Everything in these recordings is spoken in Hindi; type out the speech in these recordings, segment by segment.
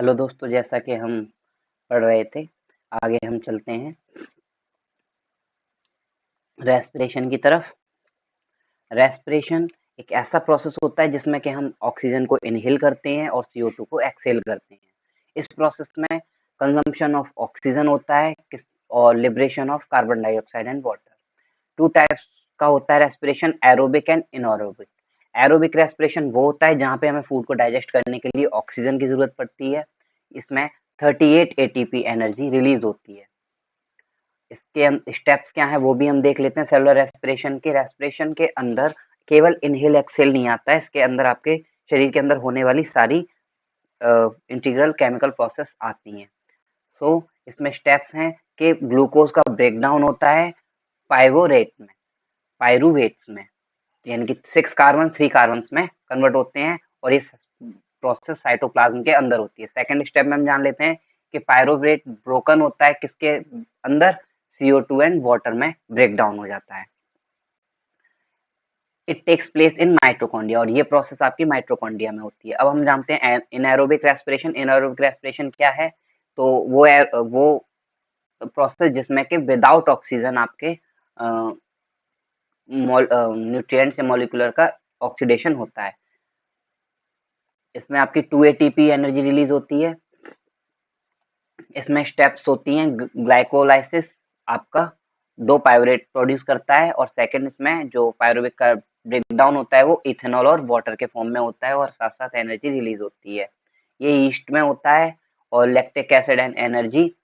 हेलो दोस्तों, जैसा कि हम पढ़ रहे थे, आगे हम चलते हैं रेस्पिरेशन की तरफ। रेस्पिरेशन एक ऐसा प्रोसेस होता है जिसमें कि हम ऑक्सीजन को इनहेल करते हैं और CO2 को एक्सहेल करते हैं। इस प्रोसेस में कंजम्पशन ऑफ ऑक्सीजन होता है और liberation of carbon dioxide and water. Two types का होता है respiration, aerobic and anaerobic. Aerobic respiration वो होता है जहाँ पे हमें फूड को डाइजेस्ट करने के लिए ऑक्सीजन की जरूरत पड़ती है। इसमें 38 ATP एनर्जी रिलीज होती है। इसके हम स्टेप्स क्या है वो भी हम देख लेते हैं। सेलुलर रेस्पिरेशन के अंदर केवल इनहेल एक्सहेल नहीं आता है, इसके अंदर आपके शरीर के अंदर होने वाली सारी इंटीग्रल केमिकल प्रोसेस आती हैं। सो इसमें स्टेप्स हैं कि ग्लूकोज का ब्रेकडाउन होता है पायरूवेट्स में, यानी कि 6 कार्बन 3 कार्बन में कन्वर्ट होते हैं और इस प्रोसेस साइटोप्लाज्म के अंदर होती है। सेकंड स्टेप में हम जान लेते हैं कि पायरूवेट ब्रोकन होता है किसके अंदर, CO2 एंड वाटर में ब्रेकडाउन हो जाता है। It takes place in mitochondria और ये प्रोसेस आपकी माइटोकॉन्ड्रिया में होती है। अब हम जानते हैं इनएरोबिक रेस्पिरेशन। इनएरोबिक रेस्पिरेशन क्या है? तो वो प्रोसेस जिसमें कि विदाउट ऑक्सीजन आपके न्यूट्रिएंट्स या मॉलिक्यूलर का ऑक्सीडेशन होता है। इसमें आपकी 2 ATP एनर्जी रिलीज होती है। इसमें स्टेप्स होती हैं, ग्लाइकोलाइसिस आपका 2 पायरूवेट प्रोड्यूस करता है और सेकंड इसमें जो पायरूवेट का ब्रेकडाउन होता है वो इथेनॉल और वाटर के फॉर्म में होता है और साथ साथ एनर्जी रिलीज होती है। ये ईस्ट में होता है और लैक्टिक एसिड एंड एनर्जी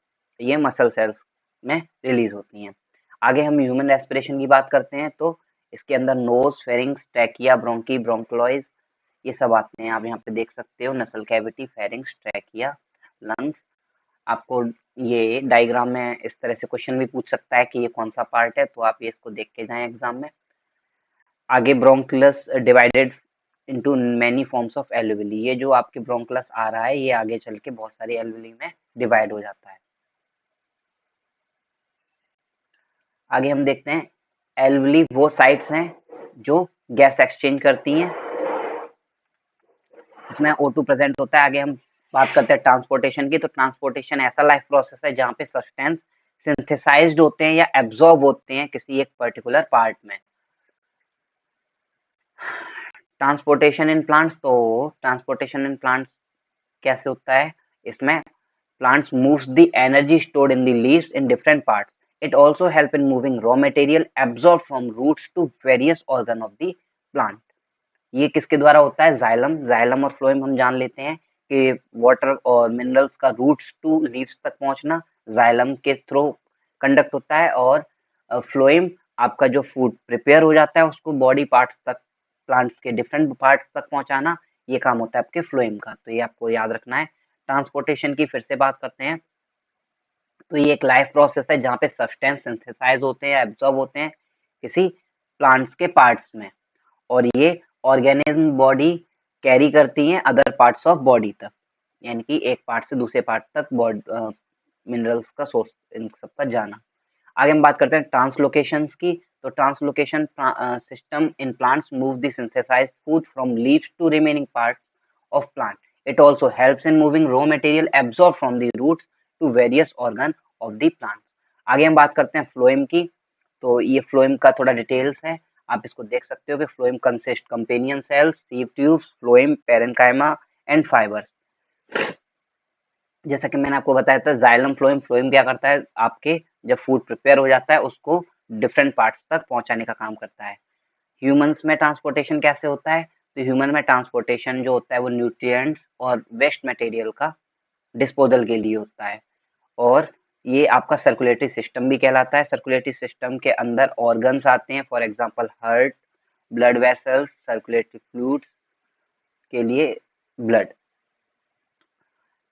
ये मसल सेल्स में रिलीज होती हैं। आगे हम ह्यूमन रेस्पिरेशन की बात करते हैं तो इसके अंदर नोज, फेरिंग्स, ट्रैकिया, ब्रोंकी, ब्रोंकोलॉइज ये सब आते हैं। आप यहाँ पे देख सकते हो नसल कैविटी, फेरिंग्स, ट्रैकिया, लंग्स। आपको ये डायग्राम में इस तरह से क्वेश्चन भी पूछ सकता है कि ये कौन सा पार्ट है, तो आप ये इसको देख के जाएं एग्जाम में। आगे bronchiolus divided into many forms of alveoli. ये जो आपके ब्रोंकुलस आ रहा है ये आगे चल के बहुत सारी एल्वियोली में डिवाइड हो जाता है। आगे हम देखते हैं एल्वियोली वो साइट्स हैं जो गैस एक्सचेंज करती हैं, इसमें O2 प्रेजेंट होता है। आगे हम बात करते हैं ट्रांसपोर्टेशन की। तो ट्रांसपोर्टेशन ऐसा लाइफ प्रोसेस है जहाँ पे सब्सटेंस सिंथेसाइज्ड होते हैं या एब्जॉर्ब होते हैं किसी एक पर्टिकुलर पार्ट में। ट्रांसपोर्टेशन इन प्लांट्स, तो ट्रांसपोर्टेशन इन प्लांट्स कैसे होता है? इसमें plants moves the energy stored in the leaves in different parts. It also help in moving raw material absorbed from roots to various organ of the plant. ये किसके द्वारा होता है? जाइलम और फ्लोएम हम जान लेते हैं कि वाटर और मिनरल्स का रूट्स टू लीव्स तक पहुंचना जाइलम के थ्रू कंडक्ट होता है और फ्लोएम आपका जो फूड प्रिपेयर हो जाता है उसको बॉडी पार्ट्स तक, प्लांट्स के डिफरेंट पार्ट्स तक पहुंचाना, ये काम होता है आपके फ्लोएम का। तो ये आपको याद रखना है। ट्रांसपोर्टेशन की फिर से बात करते हैं तो ये एक लाइफ प्रोसेस है जहाँ पे सब्सटेंस सिंथेसाइज होते हैं, एब्जॉर्ब होते हैं किसी प्लांट्स के पार्ट्स में और ये ऑर्गेनिज्म बॉडी कैरी करती हैं अदर पार्ट्स ऑफ बॉडी तक, यानी कि एक पार्ट से दूसरे पार्ट तक मिनरल्स का सोर्स इन सब का जाना। आगे हम बात करते हैं ट्रांसलोकेशंस की। तो translocation system in plants move the synthesized food from leaves to remaining parts of plant. It also helps in moving raw material absorb from the roots to various organ of the plant. आगे हम बात करते हैं फ्लोएम की। तो ये फ्लोएम का थोड़ा डिटेल्स है, आप इसको देख सकते हो कि phloem consist companion cells, sieve tubes, phloem, parenchyma and fibres. जैसा कि मैंने आपको बताया था जाइलम फ्लोएम, फ्लोएम क्या करता है, आपके जब फूड प्रिपेयर हो जाता है उसको डिफरेंट पार्ट्स तक पहुंचाने का काम करता है। ह्यूमंस में ट्रांसपोर्टेशन कैसे होता है? तो ह्यूमन में ट्रांसपोर्टेशन जो होता है वो न्यूट्रिएंट्स और वेस्ट मटेरियल का डिस्पोजल के लिए होता है और ये आपका सर्कुलेटरी सिस्टम भी कहलाता है। सर्कुलेटरी सिस्टम के अंदर ऑर्गन्स आते हैं, for example heart, blood vessels, circulatory fluids के लिए ब्लड।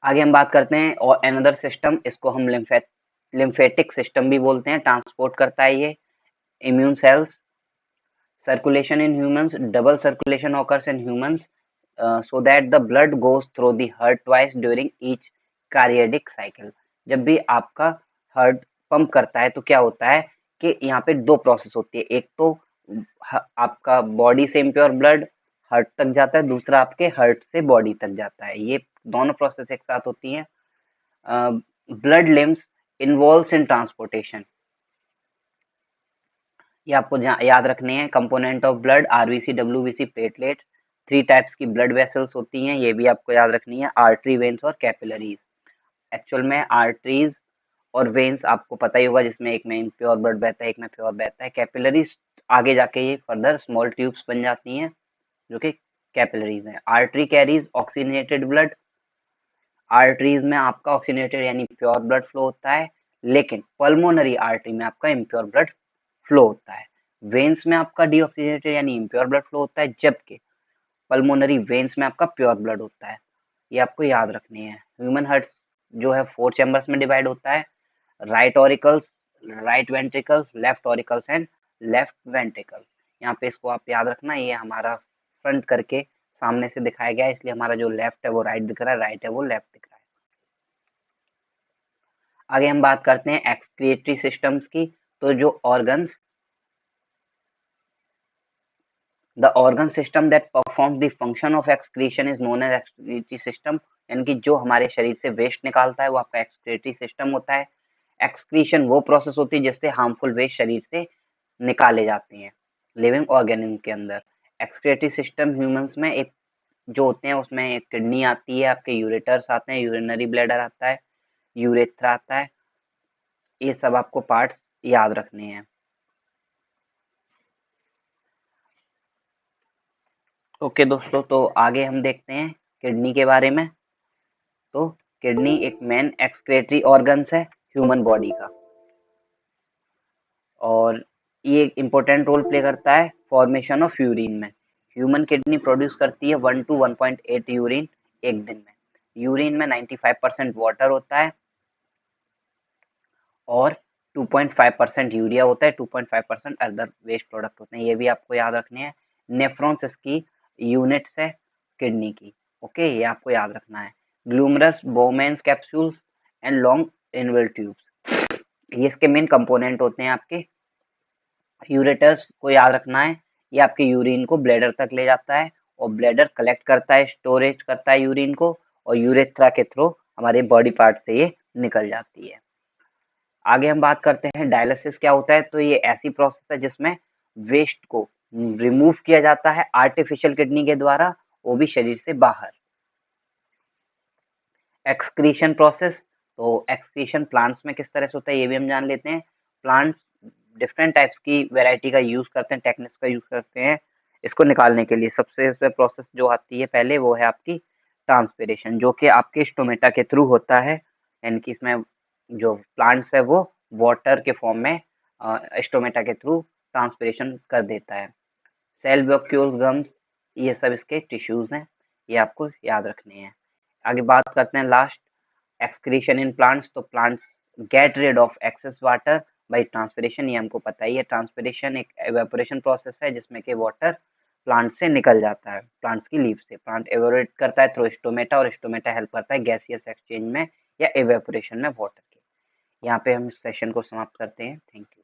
आगे हम बात करते हैं और अनदर सिस्टम, इसको हम लिम्फेटिक सिस्टम भी बोलते हैं, ट्रांसपोर्ट करता है ये immune cells. Circulation in humans, double circulation occurs in humans so that the blood goes through the heart twice during each cardiac cycle. जब भी आपका हार्ट पंप करता है तो क्या होता है कि यहाँ पे दो प्रोसेस होती है, एक तो आपका बॉडी से इम्प्योर ब्लड हार्ट तक जाता है, दूसरा आपके हार्ट से बॉडी तक जाता है। ये दोनों प्रोसेस एक साथ होती हैं। ब्लड लिम्स इन्वॉल्व्स इन ट्रांसपोर्टेशन, ये आपको याद रखने हैं। Component of blood RBC, WBC, platelets, 3 types की ब्लड वेसल्स होती हैं, ये भी आपको याद रखनी है, आर्टरी, वेन्स और कैपिलरीज। एक्चुअल में आर्टरीज और वेन्स आपको पता ही होगा, जिसमें एक में इम्प्योर ब्लड बहता है, एक में प्योर बहता है। कैपिलरीज आगे जाके ये फर्दर स्मॉल ट्यूब्स बन जाती हैं जो कि कैपिलरीज हैं। Artery carries oxygenated blood, arteries में आपका ऑक्सीजनेटेड यानी प्योर ब्लड फ्लो होता है, लेकिन पल्मोनरी आर्टरी में आपका इम्प्योर ब्लड फ्लो होता है। वेन्स में आपका डीऑक्सीजनेटेड यानी इम्प्योर ब्लड फ्लो होता है, जबकि पल्मोनरी वेन्स में आपका प्योर ब्लड होता है। ये आपको याद रखनी है। ह्यूमन हार्ट जो है 4 चैम्बर्स में डिवाइड होता है, right auricles, right ventricles, left auricles and left ventricles. यहाँ पे इसको आप याद रखना, ये हमारा फ्रंट करके सामने से दिखाया गया है, इसलिए हमारा जो लेफ्ट है वो राइट दिख रहा है, राइट है वो लेफ्ट दिख रहा है। आगे हम बात करते हैं एक्सक्रीटरी सिस्टम्स की। तो जो organs, the organ system that performs the function of excretion is known as excretory system, यानी कि जो हमारे शरीर से वेस्ट निकालता है वो आपका एक्सक्रीटरी सिस्टम होता है। एक्सक्रीशन वो प्रोसेस होती है जिससे हार्मफुल वेस्ट शरीर से निकाले जाते हैं लिविंग ऑर्गेनिज्म के अंदर। एक्सक्रीटरी सिस्टम ह्यूमंस में एक जो होते हैं, उसमें एक किडनी आती है, आपके यूरेटर्स आते हैं, यूरिनरी ब्लैडर आता है, यूरेथ्रा आता है, ये सब आपको पार्ट्स याद रखने हैं। ओके दोस्तों, तो आगे हम देखते हैं किडनी के बारे में। तो किडनी एक मेन एक्सक्रीटरी ऑर्गन्स है ह्यूमन बॉडी का, और ये एक इम्पोर्टेंट रोल प्ले करता है फॉर्मेशन ऑफ यूरिन में। ह्यूमन किडनी प्रोड्यूस करती है 1 to 1.8 यूरिन एक दिन में। यूरिन में 95% वाटर होता है और 2.5% यूरिया होता है, 2.5% अदर वेस्ट प्रोडक्ट होते हैं, ये भी आपको याद रखने हैं। नेफ्रॉन्स इसकी यूनिट्स है किडनी की। ओके, ये आपको याद रखना है। Glomerulus Bowman's capsules and long इनवेल ट्यूब्स, ये इसके मेन कंपोनेंट होते हैं। आपके यूरेटर्स को याद रखना है, ये आपके यूरिन को ब्लैडर तक ले जाता है और ब्लैडर कलेक्ट करता है, स्टोरेज करता है यूरिन को, और यूरेथ्रा के थ्रू हमारे बॉडी पार्ट से ये निकल जाती है। आगे हम बात करते हैं डायलिसिस क्या होता है। तो ये ऐसी प्रोसेस है जिसमें वेस्ट को रिमूव किया जाता है आर्टिफिशियल किडनी के द्वारा, वो भी शरीर से बाहर। एक्सक्रीशन प्रोसेस, तो एक्सक्रीशन प्लांट्स में किस तरह से होता है ये भी हम जान लेते हैं। प्लांट्स डिफरेंट टाइप्स की वेराइटी का यूज करते हैं, टेक्निक्स का यूज करते हैं इसको निकालने के लिए। सबसे प्रोसेस जो आती है पहले वो है आपकी ट्रांसपिरेशन, जो कि आपके स्टोमेटा के थ्रू होता है, यानी कि इसमें जो प्लांट्स है वो वाटर के फॉर्म में स्टोमेटा के थ्रू ट्रांसपिरेशन कर देता है। सेल वैक्यूल्स, गम्स, ये सब इसके टिश्यूज हैं, ये आपको याद रखने हैं। आगे बात करते हैं लास्ट, एक्सक्रीशन इन प्लांट्स। तो plants get rid of excess water by transpiration, ये हमको पता ही है। ट्रांसपिरेशन एक एवेपोरेशन प्रोसेस है जिसमें कि वाटर प्लांट से निकल जाता है, प्लांट्स की लीफ से। प्लांट एवेपोरेट करता है थ्रू स्टोमेटा, और स्टोमेटा हेल्प करता है गैसियस एक्सचेंज में या एवेपोरेशन में वाटर के। यहाँ पे हम इस सेशन को समाप्त करते हैं। Thank you.